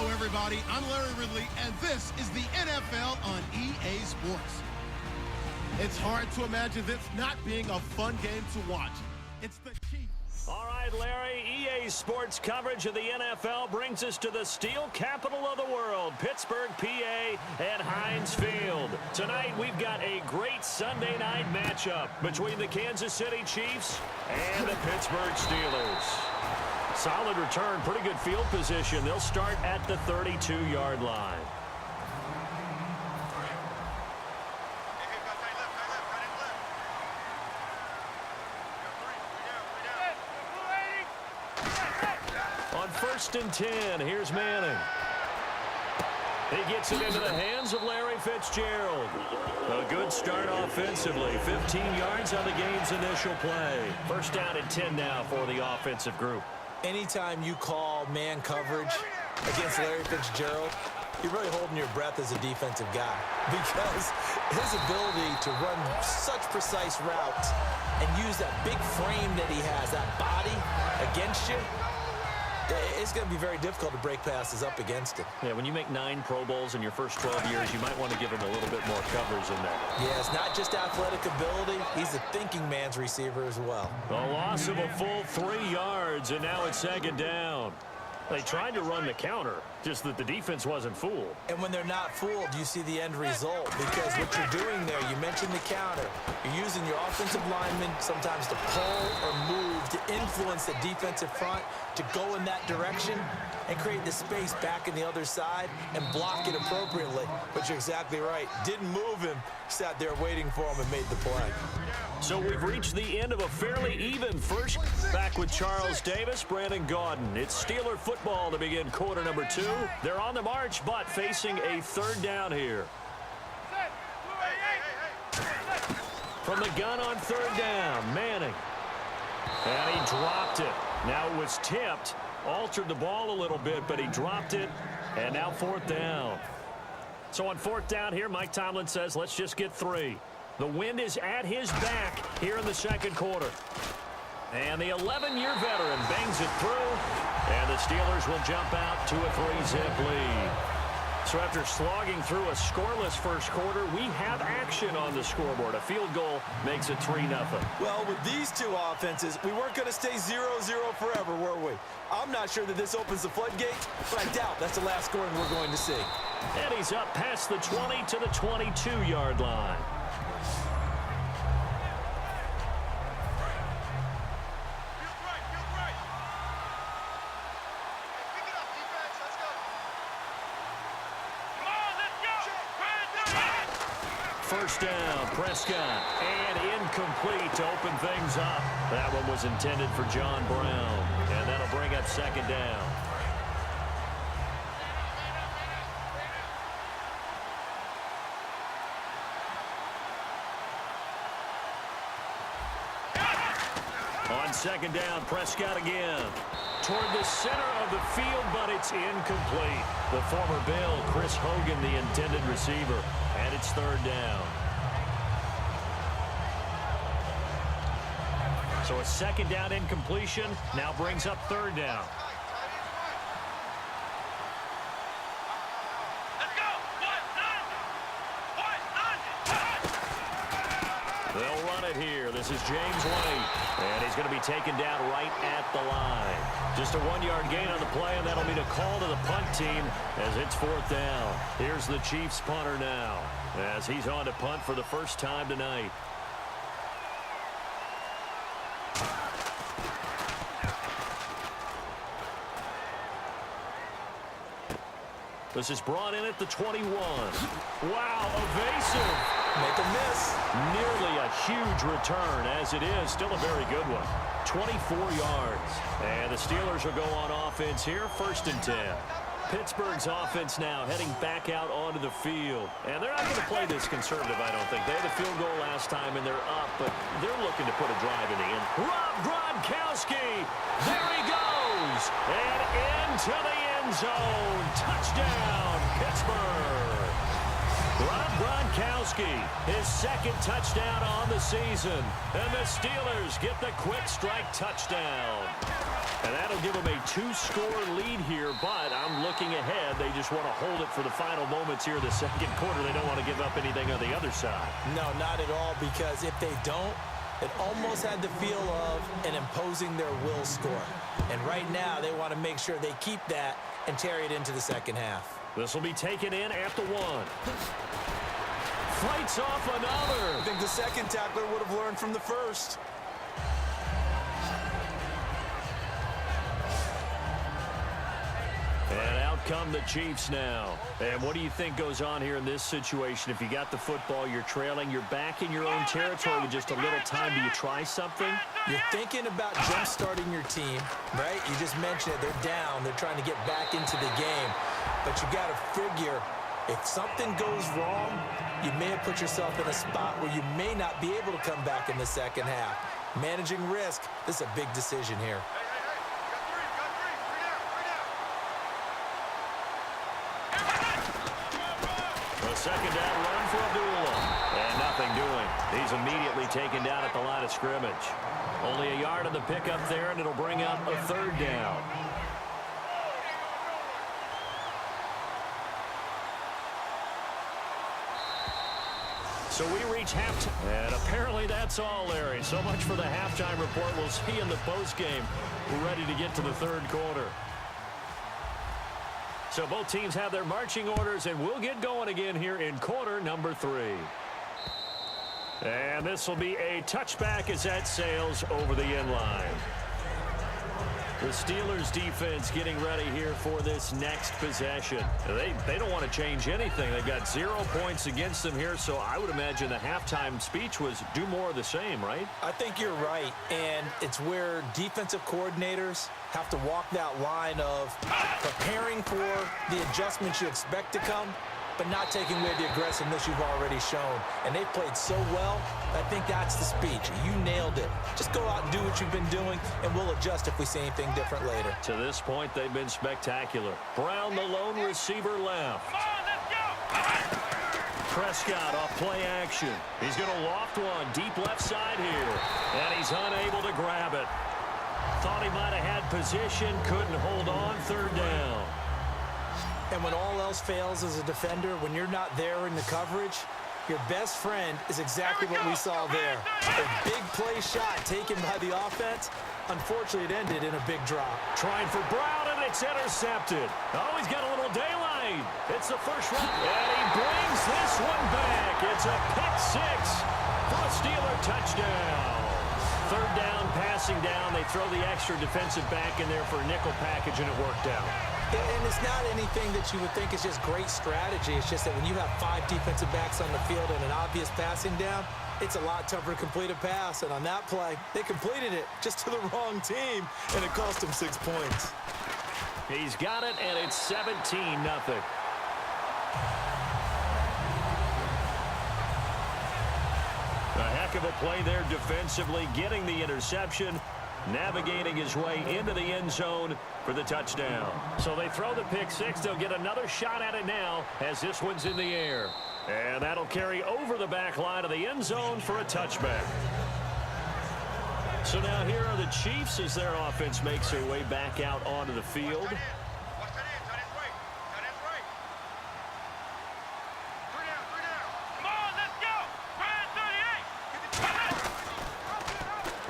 Hello, everybody. I'm Larry Ridley, and this is the NFL on EA Sports. It's hard to imagine this not being a fun game to watch. It's the Chiefs. All right, Larry, EA Sports coverage of the NFL brings us to the steel capital of the world, Pittsburgh, PA, at Heinz Field. Tonight, we've got a great Sunday night matchup between the Kansas City Chiefs and the Pittsburgh Steelers. Solid return, pretty good field position. They'll start at the 32-yard line. On 1st and 10, here's Manning. He gets it into the hands of Larry Fitzgerald. A good start offensively. 15 yards on the game's initial play. 1st down and 10 now for the offensive group. Anytime you call man coverage against Larry Fitzgerald, you're really holding your breath as a defensive guy because his ability to run such precise routes and use that big frame that he has, that body against you, it's going to be very difficult to break passes up against him. Yeah, when you make 9 Pro Bowls in your first 12 years, you might want to give him a little bit more coverage in there. Yeah, it's not just athletic ability. He's a thinking man's receiver as well. A loss of a full 3 yards, and now it's 2nd down. They tried to run the counter, just that the defense wasn't fooled. And when they're not fooled, you see the end result. Because what you're doing there, you mentioned the counter. You're using your offensive linemen sometimes to pull or move to influence the defensive front to go in that direction and create the space back in the other side and block it appropriately. But you're exactly right. Didn't move him. Sat there waiting for him and made the play. So we've reached the end of a fairly even first. Back with Charles Davis, Brandon Gaudin. It's Steeler football to begin quarter number 2. They're on the march, but facing a 3rd down here. From the gun on 3rd down, Manning. And he dropped it. Now it was tipped, altered the ball a little bit, but he dropped it, and now 4th down. So on 4th down here, Mike Tomlin says, let's just get 3. The wind is at his back here in the 2nd quarter. And the 11-year veteran bangs it through, and the Steelers will jump out to a 3-zip lead. So after slogging through a scoreless first quarter, we have action on the scoreboard. A field goal makes it 3-0. Well, with these two offenses, we weren't going to stay 0-0 forever, were we? I'm not sure that this opens the floodgates, but I doubt that's the last scoring we're going to see. And he's up past the 20 to the 22-yard line. First down, Prescott, and incomplete to open things up. That one was intended for John Brown, and that'll bring up 2nd down. On 2nd down, Prescott again. Toward the center of the field, but it's incomplete. The former Bill, Chris Hogan, the intended receiver. And it's 3rd down. So a 2nd down incompletion now brings up 3rd down. They'll run it here. This is James White. And he's going to be taken down right at the line. Just a 1-yard gain on the play, and that'll be a call to the punt team as it's 4th down. Here's the Chiefs punter now as he's on to punt for the first time tonight. This is brought in at the 21. Wow, evasive. Make a miss. Nearly a huge return, as it is. Still a very good one. 24 yards. And the Steelers will go on offense here, 1st and 10. Pittsburgh's offense now heading back out onto the field. And they're not going to play this conservative, I don't think. They had a field goal last time, and they're up, but they're looking to put a drive in the end. Rob Gronkowski. There he goes. And into the end zone. Touchdown, Pittsburgh. Rob Gronkowski, his 2nd touchdown on the season. And the Steelers get the quick strike touchdown. And that'll give them a 2-score lead here, but I'm looking looking ahead. They just want to hold it for the final moments here in the second quarter. They don't want to give up anything on the other side. No, not at all, because if they don't, it almost had the feel of an imposing their will score. And right now, they want to make sure they keep that and carry it into the second half. This will be taken in at the 1. Fights off another. I think the second tackler would have learned from the first. And out come the Chiefs now. And what do you think goes on here in this situation? If you got the football, you're trailing, you're back in your own territory with just a little time. Do you try something? You're thinking about jump-starting your team, right? You just mentioned it. They're down. They're trying to get back into the game. But you got to figure, if something goes wrong, you may have put yourself in a spot where you may not be able to come back in the second half. Managing risk, this is a big decision here. Second down run for Abdullah. And nothing doing. He's immediately taken down at the line of scrimmage. Only a yard on the pickup there, and it'll bring up a third down. So we reach halftime. And apparently that's all, Larry. So much for the halftime report. We'll see in the postgame. We're ready to get to the third quarter. So both teams have their marching orders, and we'll get going again here in quarter number 3. And this will be a touchback as that sails over the end line. The Steelers defense getting ready here for this next possession. They don't want to change anything. They've got 0 points against them here, so I would imagine the halftime speech was do more of the same, right? I think you're right, and it's where defensive coordinators have to walk that line of preparing for the adjustments you expect to come, but not taking away the aggressiveness you've already shown. And they've played so well, I think that's the speech. You nailed it. Just go out and do what you've been doing, and we'll adjust if we see anything different later. To this point, they've been spectacular. Brown, the lone receiver, left. Prescott off play action. He's going to loft one deep left side here, and he's unable to grab it. Thought he might have had position, couldn't hold on, third down. And when all else fails as a defender, when you're not there in the coverage, your best friend is exactly what we saw there. A big play shot taken by the offense. Unfortunately, it ended in a big drop. Trying for Brown, and it's intercepted. Oh, he's got a little daylight. It's the first run, and he brings this one back. It's a pick 6 for a Steeler touchdown. Third down, passing down. They throw the extra defensive back in there for a nickel package, and it worked out. And it's not anything that you would think is just great strategy. It's just that when you have 5 defensive backs on the field and an obvious passing down, it's a lot tougher to complete a pass. And on that play, they completed it just to the wrong team, and it cost them 6 points. He's got it, and it's 17-0. A heck of a play there defensively, getting the interception, navigating his way into the end zone for the touchdown. So they throw the pick 6. They'll get another shot at it now as this one's in the air. And that'll carry over the back line of the end zone for a touchback. So now here are the Chiefs as their offense makes their way back out onto the field.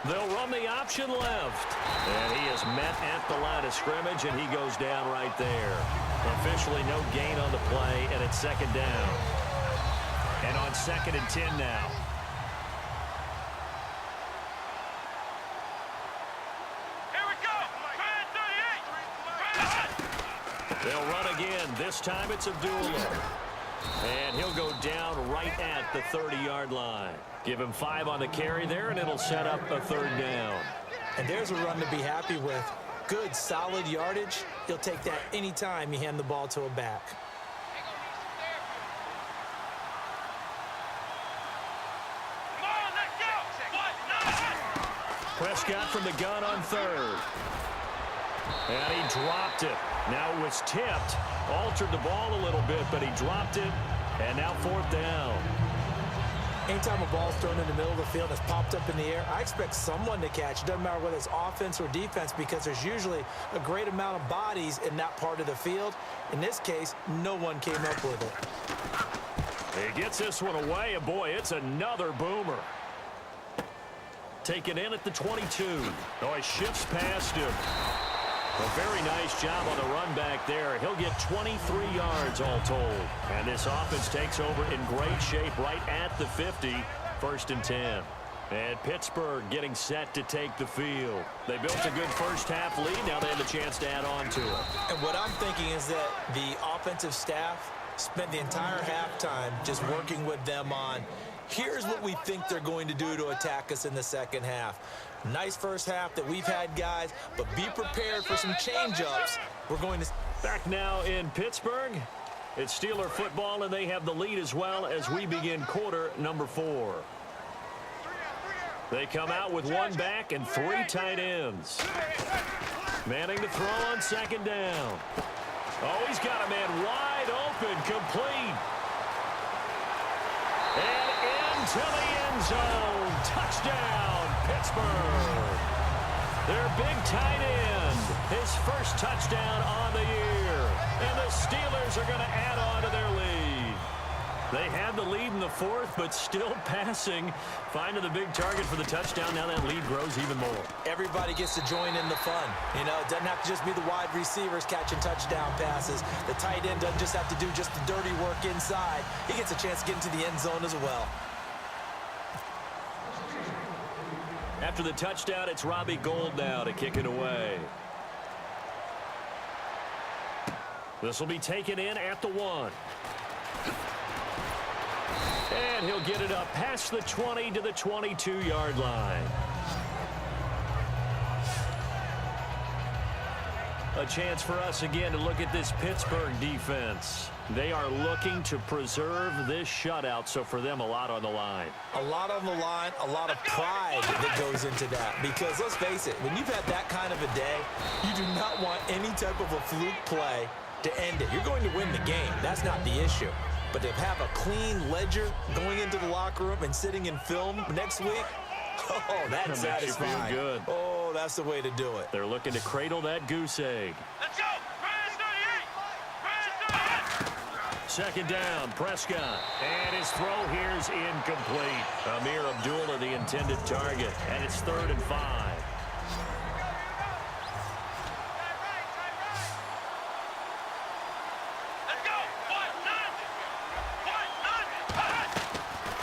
They'll run the option left. And he is met at the line of scrimmage, and he goes down right there. Officially no gain on the play, and it's second down. And on 2nd and 10 now. Here we go. They'll run again. This time it's Abdullah. And he'll go down right at the 30-yard line. Give him 5 on the carry there, and it'll set up a third down. And there's a run to be happy with. Good, solid yardage. He'll take that anytime you hand the ball to a back. Prescott from the gun on 3rd. And he dropped it. Now it was tipped. Altered the ball a little bit, but he dropped it. And now 4th down. Anytime a ball's thrown in the middle of the field that's popped up in the air, I expect someone to catch. It doesn't matter whether it's offense or defense because there's usually a great amount of bodies in that part of the field. In this case, no one came up with it. He gets this one away, and boy, it's another boomer. Taken in at the 22. Oh, he shifts past him. A very nice job on the run back there. He'll get 23 yards all told. And this offense takes over in great shape right at the 50. 1st and 10. And Pittsburgh getting set to take the field. They built a good first half lead. Now they have a chance to add on to it. And what I'm thinking is that the offensive staff spent the entire halftime just working with them on, here's what we think they're going to do to attack us in the second half. Nice first half that we've had, guys, but be prepared for some change-ups. We're going to... Back now in Pittsburgh. It's Steeler football, and they have the lead as well as we begin quarter number 4. They come out with one back and 3 tight ends. Manning to throw on 2nd down. Oh, he's got a man wide open, complete. And into the end zone. Touchdown, Pittsburgh. Their big tight end, his first touchdown on the year. And the Steelers are going to add on to their lead. They had the lead in the 4th, but still passing. Finding the big target for the touchdown. Now that lead grows even more. Everybody gets to join in the fun. You know, it doesn't have to just be the wide receivers catching touchdown passes. The tight end doesn't just have to do just the dirty work inside. He gets a chance to get into the end zone as well. After the touchdown, it's Robbie Gould now to kick it away. This will be taken in at the 1. And he'll get it up past the 20 to the 22-yard line. A chance for us again to look at this Pittsburgh defense. They are looking to preserve this shutout, so for them, a lot on the line. A lot on the line, a lot of pride that goes into that. Because let's face it, when you've had that kind of a day, you do not want any type of a fluke play to end it. You're going to win the game. That's not the issue. But to have a clean ledger going into the locker room and sitting in film next week, oh, that's satisfying. Makes you feel good. Oh, that's the way to do it. They're looking to cradle that goose egg. Let's go! Press 38! 2nd down, Prescott. And his throw here's incomplete. Amir Abdullah, the intended target. And it's 3rd and 5.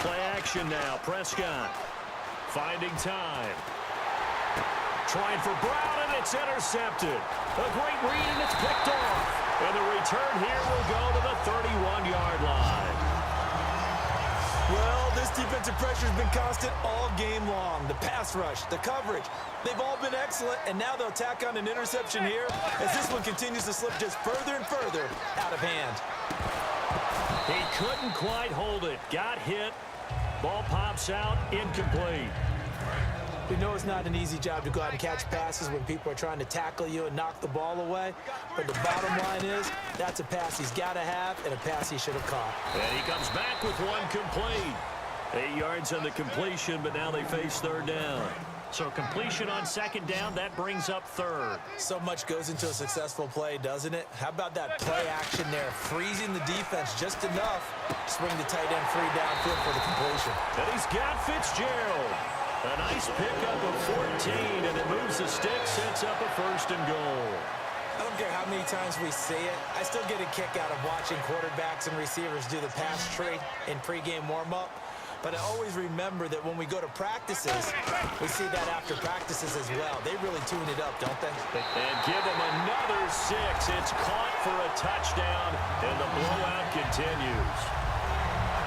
Play action now. Prescott finding time. Trying for Brown, and it's intercepted. A great read, and it's picked off. And the return here will go to the 31-yard line. Well, this defensive pressure has been constant all game long. The pass rush, the coverage, they've all been excellent, and now they'll tack on an interception here as this one continues to slip just further and further out of hand. He couldn't quite hold it. Got hit. Ball pops out. Incomplete. We know it's not an easy job to go out and catch passes when people are trying to tackle you and knock the ball away. But the bottom line is that's a pass he's got to have and a pass he should have caught. And he comes back with one complete. 8 yards on the completion, but now they face 3rd down. So completion on 2nd down, that brings up 3rd. So much goes into a successful play, doesn't it? How about that play action there? Freezing the defense just enough to swing the tight end free downfield for the completion. And he's got Fitzgerald. A nice pickup of 14, and it moves the stick, sets up a 1st and goal. I don't care how many times we see it. I still get a kick out of watching quarterbacks and receivers do the pass tree in pregame warm-up. But I always remember that when we go to practices, we see that after practices as well. They really tune it up, don't they? And give them another 6. It's caught for a touchdown, and the blowout continues.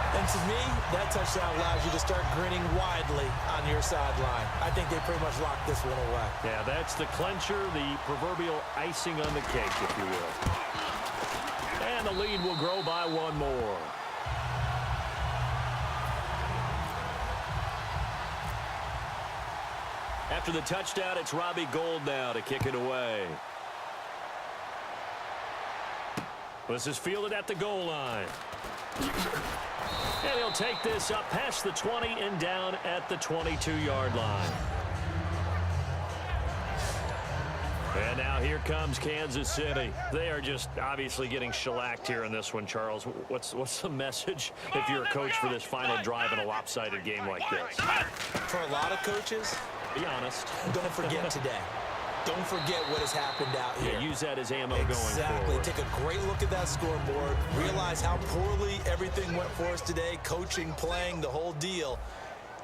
And to me, that touchdown allows you to start grinning widely on your sideline. I think they pretty much locked this one away. Yeah, that's the clincher, the proverbial icing on the cake, if you will. And the lead will grow by 1 more. After the touchdown, it's Robbie Gould now to kick it away. This is fielded at the goal line. And he'll take this up past the 20 and down at the 22-yard line. And now here comes Kansas City. They are just obviously getting shellacked here in this one, Charles. What's the message if you're a coach for this final drive in a lopsided game like this? For a lot of coaches, be honest. Don't forget today. Don't forget what has happened out here. Yeah, use that as ammo going Exactly. forward. Take a great look at that scoreboard. Realize how poorly everything went for us today. Coaching, playing, the whole deal.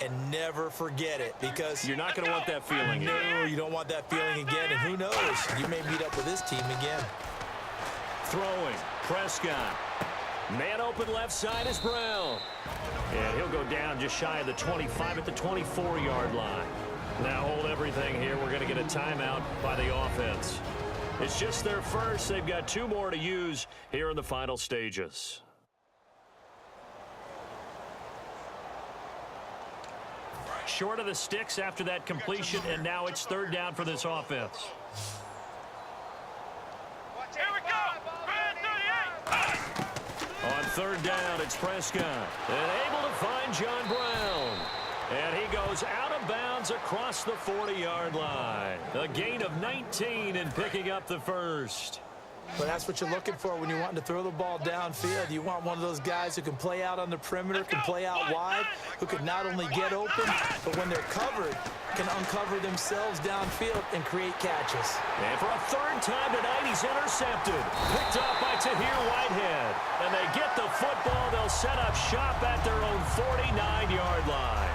And never forget it, because you're not going to want that feeling again. No, you don't want that feeling again. And who knows? You may meet up with this team again. Throwing. Prescott. Man open left side is Brown. And he'll go down just shy of the 25 at the 24-yard line. Now hold everything here. We're going to get a timeout by the offense. It's just their first. They've got 2 more to use here in the final stages. Short of the sticks after that completion, and now it's 3rd down for this offense. Here we go. On 3rd down, it's Prescott. And able to find John Brown. And he goes out of bounds across the 40-yard line. A gain of 19 and picking up the first. But that's what you're looking for when you're wanting to throw the ball downfield. You want one of those guys who can play out on the perimeter, can play out wide, who can not only get open, but when they're covered, can uncover themselves downfield and create catches. And for a 3rd time tonight, he's intercepted. Picked up by Tahir Whitehead. And they get the football. They'll set up shop at their own 49-yard line.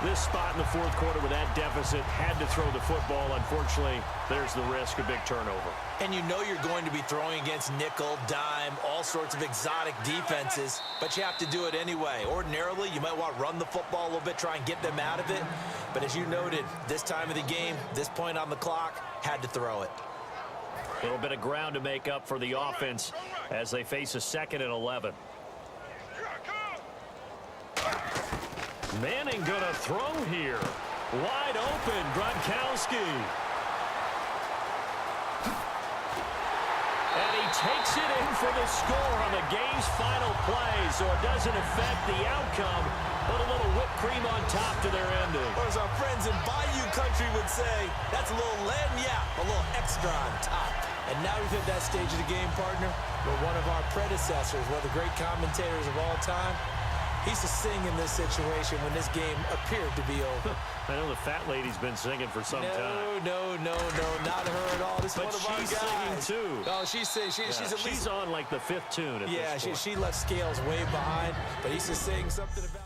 This spot in the 4th quarter with that deficit, had to throw the football. Unfortunately, there's the risk of big turnover. And you know you're going to be throwing against nickel, dime, all sorts of exotic defenses, but you have to do it anyway. Ordinarily, you might want to run the football a little bit, try and get them out of it. But as you noted, this time of the game, this point on the clock, had to throw it. A little bit of ground to make up for the offense as they face a 2nd and 11. Manning gonna throw here. Wide open, Gronkowski. And he takes it in for the score on the game's final play, so it doesn't affect the outcome, but a little whipped cream on top to their ending. Or as our friends in Bayou Country would say, that's a little lagniappe, a little extra on top. And now we've hit that stage of the game, partner, where one of our predecessors, one of the great commentators of all time, he used to sing in this situation when this game appeared to be over. I know the fat lady's been singing for some time. No, not her at all. This is one of our guys. She's singing too. Oh, she's at least on like the 5th tune at this point. She left Scales way behind, but he used to sing something about